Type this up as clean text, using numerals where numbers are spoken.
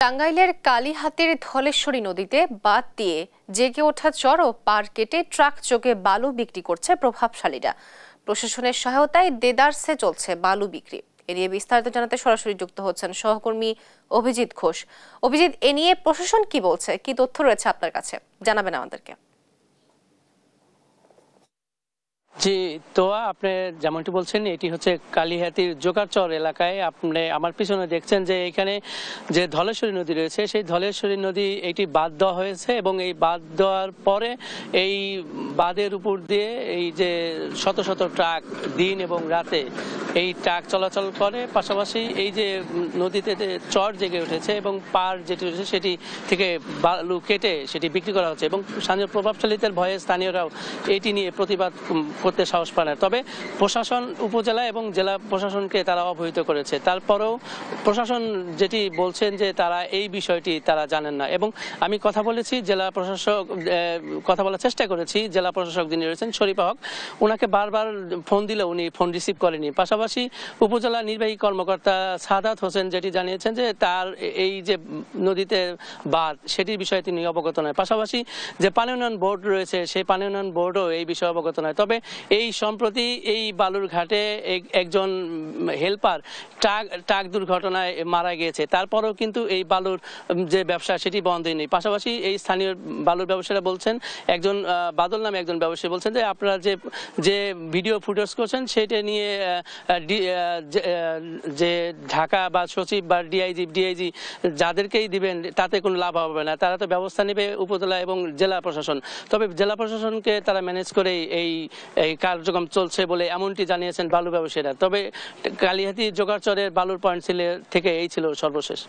টাঙ্গাইলের কালীহাতির ধলেশ্বরী নদীতে বাঁধ দিয়ে জেগে ওঠা চর ও পার কেটে ট্রাক যোগে বালু বিক্রি করছে প্রভাবশালীরা। প্রশাসনের সহায়তায় দেদারসে চলছে বালু বিক্রি। এ নিয়ে বিস্তারিত জানাতে সরাসরি যুক্ত হচ্ছেন সহকর্মী অভিজিৎ ঘোষ। অভিজিৎ, এ নিয়ে প্রশাসন কি বলছে, কি তথ্য রয়েছে আপনার কাছে, জানাবেন আমাদেরকে। জি, তোয়া, আপনি যেমনটি বলছেন, এটি হচ্ছে কালীহাতির জোকারচর এলাকায়। আপনি আমার পিছনে দেখছেন যে এখানে যে ধলেশ্বরী নদী রয়েছে, সেই ধলেশ্বরী নদী এটি বাঁধ দেওয়া হয়েছে এবং এই বাঁধ দেওয়ার পরে এই বাঁধের উপর দিয়ে এই যে শত শত ট্রাক দিন এবং রাতে এই ট্রাক চলাচল করে। পাশাপাশি এই যে নদীতে যে চর জেগে উঠেছে এবং পার যেটি রয়েছে সেটি থেকে বালু কেটে সেটি বিক্রি করা হচ্ছে এবং স্থানীয় প্রভাবশালীদের ভয়ে স্থানীয়রাও এটি নিয়ে প্রতিবাদ করতে সাহস পায় না। তবে প্রশাসন, উপজেলা এবং জেলা প্রশাসনকে তারা অবহিত করেছে। তারপরেও প্রশাসন যেটি বলছেন যে তারা এই বিষয়টি তারা জানেন না। এবং আমি কথা বলেছি জেলা প্রশাসক, কথা বলার চেষ্টা করেছি জেলা প্রশাসক যিনি রয়েছেন শরীফ হক, ওনাকে বারবার ফোন দিলে উনি ফোন রিসিভ করেনি। পাশাপাশি উপজেলা নির্বাহী কর্মকর্তা সাদাত হোসেন যেটি জানিয়েছেন যে তার এই যে নদীতে বাঁধ সেটির বিষয়ে তিনি অবগত নয়। পাশাপাশি যে পানি উন্নয়ন বোর্ড রয়েছে সেই পানি উন্নয়ন বোর্ডও এই বিষয়ে অবগত নয়। তবে এই সম্প্রতি এই বালুর ঘাটে একজন হেল্পার ট্রাক দুর্ঘটনায় মারা গিয়েছে। তারপরেও কিন্তু এই বালুর যে ব্যবসা সেটি বন্ধ হয়নি। পাশাপাশি এই স্থানীয় বালুর ব্যবসায়ীরা বলছেন, একজন বাদল নামে একজন ব্যবসায়ী বলছেন যে আপনারা যে ভিডিও ফুটেজ করছেন সেটা নিয়ে যে ঢাকা বা সচিব বা ডিআইজি যাদেরকেই দিবেন তাতে কোনো লাভ হবে না, তারা তো ব্যবস্থা নেবে উপজেলা এবং জেলা প্রশাসন। তবে জেলা প্রশাসনকে তারা ম্যানেজ করে এই কার্যক্রম চলছে বলে এমনটি জানিয়েছেন বালু ব্যবসায়ীরা। তবে কালীহাতি জোগাড়চরের বালুর পয়েন্ট থেকে এই ছিল সর্বশেষ।